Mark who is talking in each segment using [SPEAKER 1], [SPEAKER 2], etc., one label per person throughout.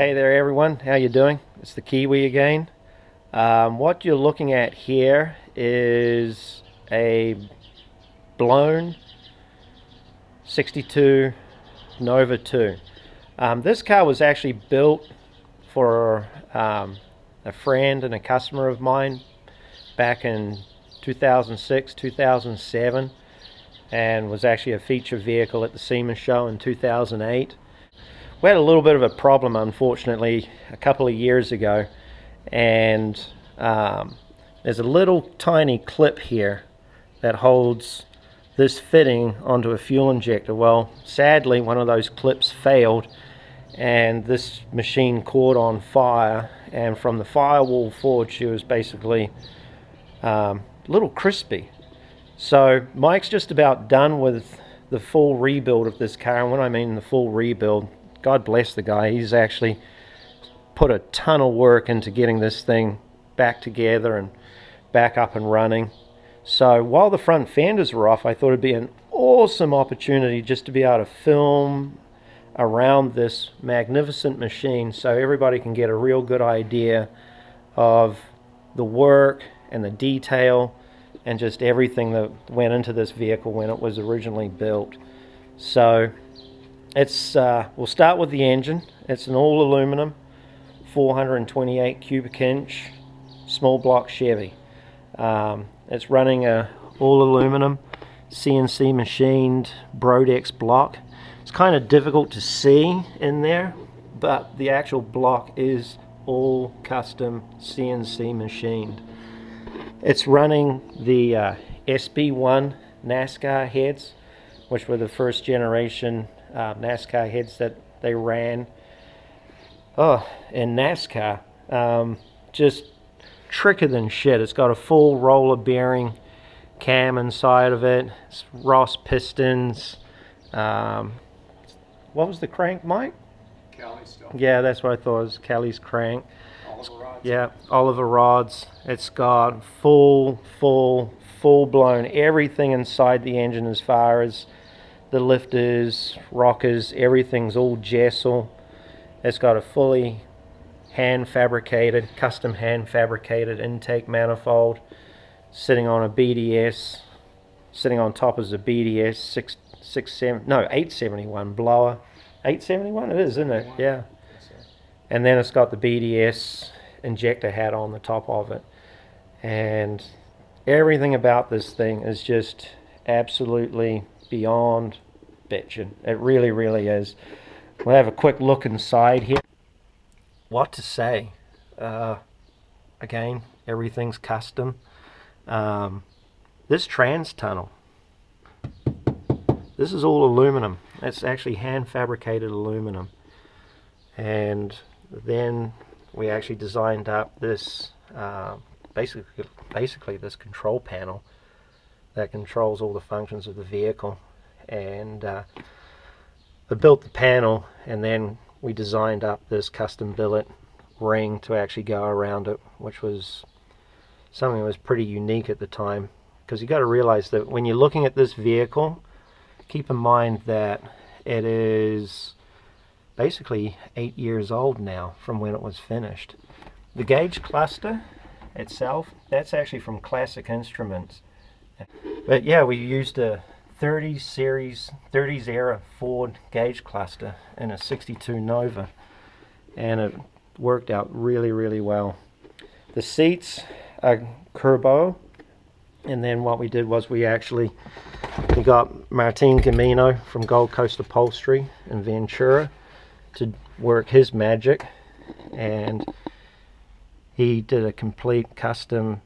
[SPEAKER 1] Hey there everyone, how you doing? It's the Kiwi again. What you're looking at here is a blown 62 Nova 2. This car was actually built for a friend and a customer of mine back in 2006, 2007, and was actually a feature vehicle at the SEMA show in 2008. We had a little bit of a problem, unfortunately, a couple of years ago, and there's a little tiny clip here that holds this fitting onto a fuel injector. Well, sadly, one of those clips failed, and this machine caught on fire, and from the firewall forward, she was basically a little crispy. So Mike's just about done with the full rebuild of this car, and when I mean the full rebuild, God bless the guy, he's actually put a ton of work into getting this thing back together and back up and running. So while the front fenders were off, I thought it'd be an awesome opportunity just to be able to film around this magnificent machine so everybody can get a real good idea of the work and the detail and just everything that went into this vehicle when it was originally built. So we'll start with the engine. It's an all aluminum 428 cubic inch small block Chevy. It's running a all aluminum CNC machined Brodex block. It's kind of difficult to see in there, but the actual block is all custom CNC machined. It's running the SB1 NASCAR heads, which were the first generation NASCAR heads that they ran in NASCAR. Just tricker than shit. It's got a full roller bearing cam inside of it. It's Ross pistons. What was the crank, Mike?
[SPEAKER 2] Cali still.
[SPEAKER 1] Yeah, that's what I thought. It was Kelly's crank.
[SPEAKER 2] Oliver rods.
[SPEAKER 1] Yeah, Oliver rods. It's got full blown everything inside the engine as far as the lifters, rockers, everything's all Jessel. It's got a fully custom hand fabricated intake manifold sitting on a B.D.S. Sitting on top is a B.D.S. 871 blower. 871 it is, isn't it? Yeah. And then it's got the B.D.S. injector hat on the top of it. And everything about this thing is just absolutely beyond bitchin'. It really is. We'll have a quick look inside here. What to say? Again, everything's custom. This trans tunnel, this is all aluminum. It's actually hand fabricated aluminum. And then we actually designed up this basically this control panel that controls all the functions of the vehicle. And I built the panel, and then we designed up this custom billet ring to actually go around it, which was something that was pretty unique at the time, because you got to realize that when you're looking at this vehicle, keep in mind that it is basically 8 years old now from when it was finished. The gauge cluster itself, that's actually from Classic Instruments. But yeah, we used a 30s era Ford gauge cluster in a 62 Nova, and it worked out really well. The seats are Curbo, and then what we did was we got Martin Gamino from Gold Coast Upholstery in Ventura to work his magic, and he did a complete custom,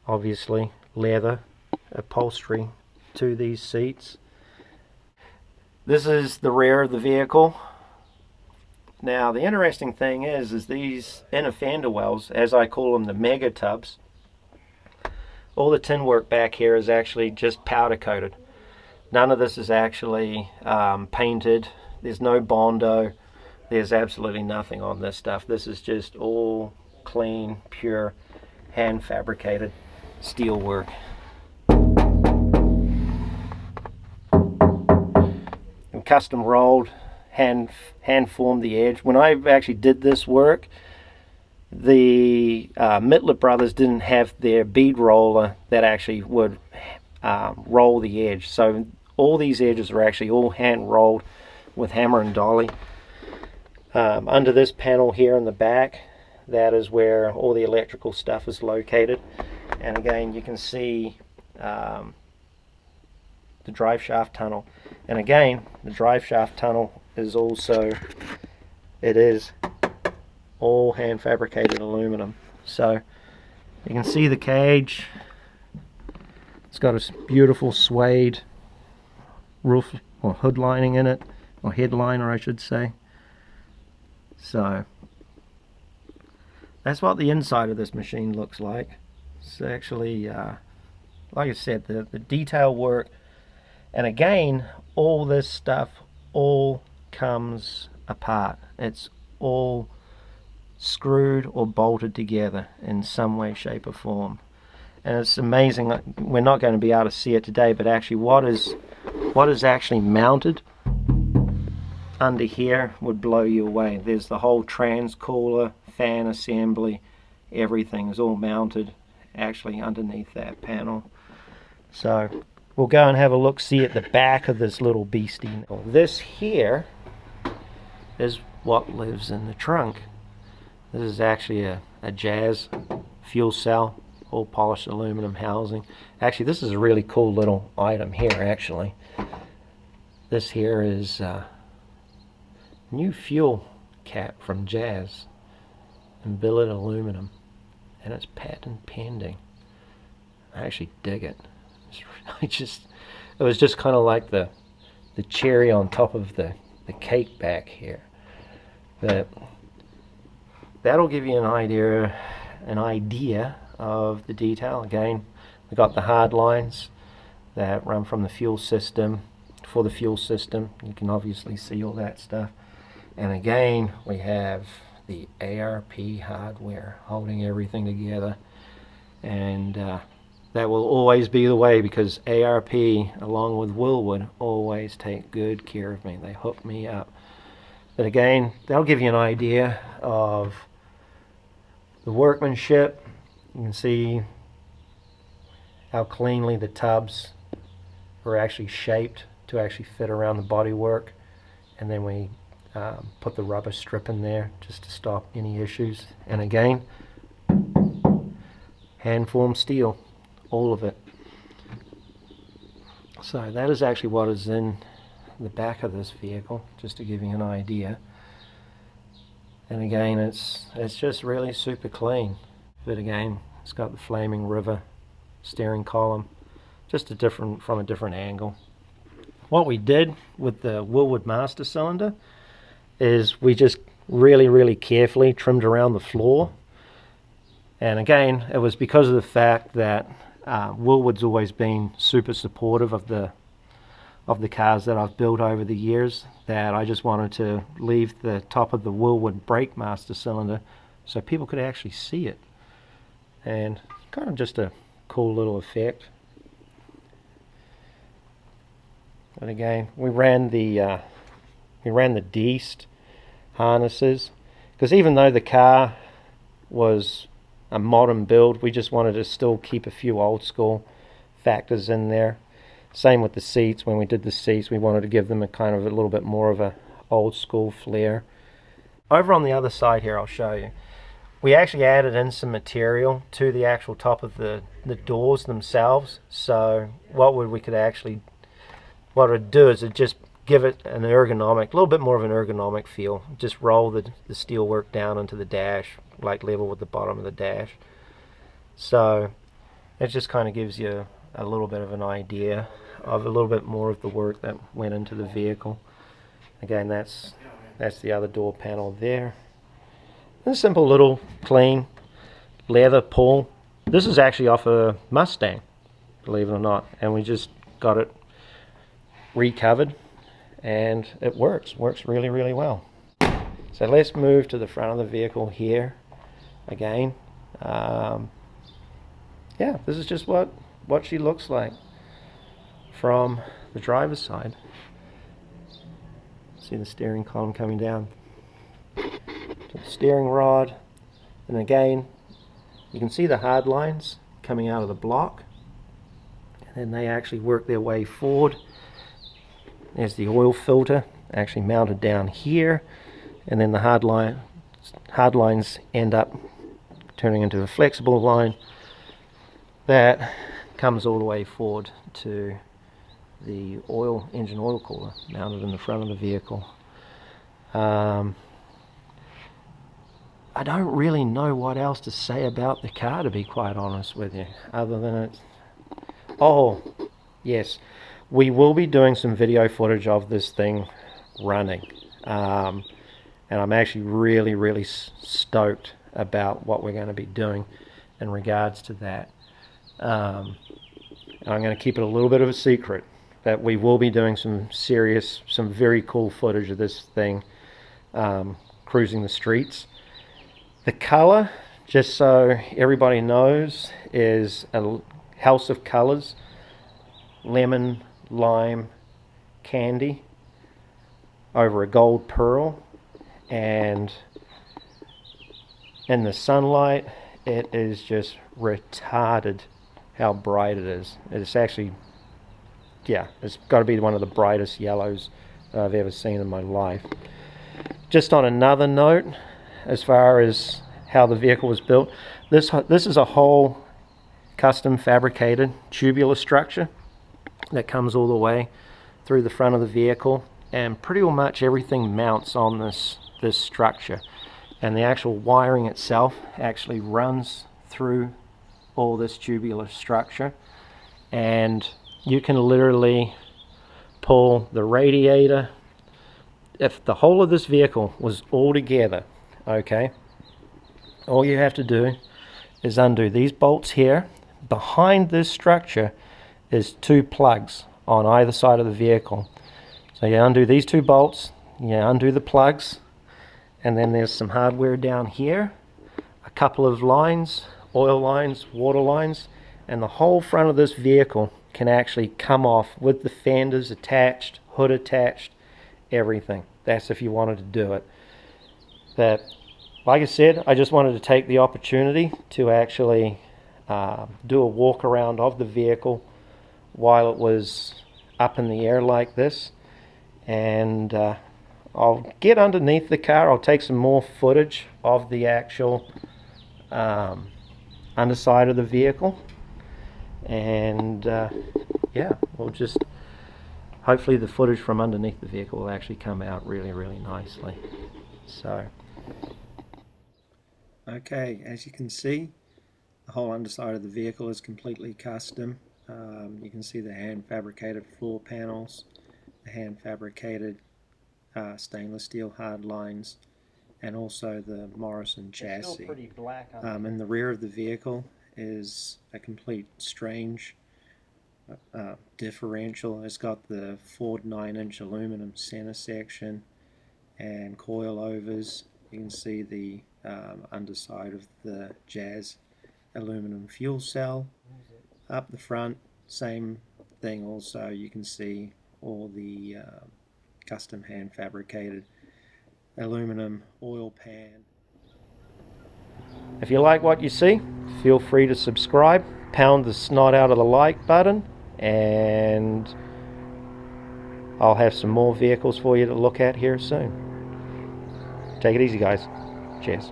[SPEAKER 1] obviously leather upholstery to these seats. This is the rear of the vehicle. Now the interesting thing is these inner fender wells, as I call them, the mega tubs, all the tin work back here is actually just powder coated. None of this is actually painted. There's no Bondo. There's absolutely nothing on this stuff. This is just all clean, pure, hand fabricated steel work. Custom rolled hand formed the edge. When I actually did this work, the Mittler brothers didn't have their bead roller that actually would roll the edge. So all these edges are actually all hand rolled with hammer and dolly. Under this panel here in the back, that is where all the electrical stuff is located. And again, you can see the drive shaft tunnel. And again, the drive shaft tunnel is also, it is all hand fabricated aluminum. So you can see the cage. It's got a beautiful suede roof or hood lining in it, or headliner I should say. So that's what the inside of this machine looks like. It's actually, like I said, the detail work, and again, all this stuff all comes apart. It's all screwed or bolted together in some way, shape or form. And it's amazing. We're not going to be able to see it today, but actually what is actually mounted under here would blow you away. There's the whole transcooler, fan assembly, everything is all mounted actually underneath that panel. So we'll go and have a look see at the back of this little beastie. This here is what lives in the trunk. This is actually a Jazz fuel cell, all polished aluminum housing. Actually, this is a really cool little item here actually. This here is new fuel cap from Jazz in billet aluminum, and it's patent pending. I actually dig it. It was just kind of like the cherry on top of the cake back here. But that'll give you an idea of the detail. Again, we got the hard lines that run from the fuel system for the fuel system. You can obviously see all that stuff. And again, we have the A.R.P hardware holding everything together. And that will always be the way, because A.R.P along with Willwood always take good care of me. They hook me up. But again, that'll give you an idea of the workmanship. You can see how cleanly the tubs are actually shaped to actually fit around the bodywork, and then we put the rubber strip in there just to stop any issues. And again, hand formed steel, all of it. So that is actually what is in the back of this vehicle, just to give you an idea. And again, it's just really super clean. But again, it's got the flaming river steering column, just from a different angle. What we did with the Willwood master cylinder is we just really carefully trimmed around the floor. And again, it was because of the fact that Willwood's always been super supportive of the cars that I've built over the years, that I just wanted to leave the top of the Willwood brake master cylinder so people could actually see it. And kind of just a cool little effect. And again, we ran the D.S harnesses, because even though the car was a modern build, we just wanted to still keep a few old school factors in there. Same with the seats. When we did the seats, we wanted to give them a kind of a little bit more of a old school flair. Over on the other side here, I'll show you. We actually added in some material to the actual top of the doors themselves. So what it would do is it just give it an ergonomic, a little bit more of an ergonomic feel. Just roll the steel work down into the dash, like level with the bottom of the dash. So it just kind of gives you a little bit of an idea of a little bit more of the work that went into the vehicle. Again, that's the other door panel there. A simple little clean leather pull. This is actually off a Mustang, believe it or not, and we just got it recovered, and it works really well. So let's move to the front of the vehicle here again. Yeah, this is just what she looks like from the driver's side. So See the steering column coming down to the steering rod, and again you can see the hard lines coming out of the block, and then they actually work their way forward. There's the oil filter actually mounted down here, and then the hard lines end up turning into a flexible line that comes all the way forward to the engine oil cooler mounted in the front of the vehicle. I don't really know what else to say about the car, to be quite honest with you, other than it's... Oh, yes, we will be doing some video footage of this thing running, and I'm actually really stoked about what we're going to be doing in regards to that. And I'm going to keep it a little bit of a secret that we will be doing some very cool footage of this thing cruising the streets. The color, just so everybody knows, is a house of colors: lemon, lime, candy over a gold pearl, and in the sunlight it is just retarded how bright it is. It's actually, yeah, it's got to be one of the brightest yellows I've ever seen in my life. Just on another note, as far as how the vehicle was built, this is a whole custom fabricated tubular structure that comes all the way through the front of the vehicle, and pretty much everything mounts on this structure, and the actual wiring itself actually runs through all this tubular structure, and you can literally pull the radiator. If the whole of this vehicle was all together, okay, all you have to do is undo these bolts here. Behind this structure is 2 plugs on either side of the vehicle. So you undo these 2 bolts, you undo the plugs, and then there's some hardware down here, a couple of lines, oil lines, water lines, and the whole front of this vehicle can actually come off with the fenders attached, hood attached, everything. That's if you wanted to do it. That, like I said, I just wanted to take the opportunity to actually do a walk around of the vehicle while it was up in the air like this, and I'll get underneath the car. I'll take some more footage of the actual underside of the vehicle, and yeah, we'll just hopefully the footage from underneath the vehicle will actually come out really nicely. So okay, as you can see, the whole underside of the vehicle is completely custom. You can see the hand fabricated floor panels, the hand fabricated stainless steel hard lines, and also the Morrison chassis. In the rear of the vehicle is a complete strange differential. It's got the Ford 9-inch aluminum center section and coilovers. You can see the underside of the Jazz aluminum fuel cell. Up the front, same thing also. You can see all the custom hand fabricated aluminum oil pan. If you like what you see, feel free to subscribe, pound the snot out of the like button, and I'll have some more vehicles for you to look at here soon. Take it easy, guys. Cheers.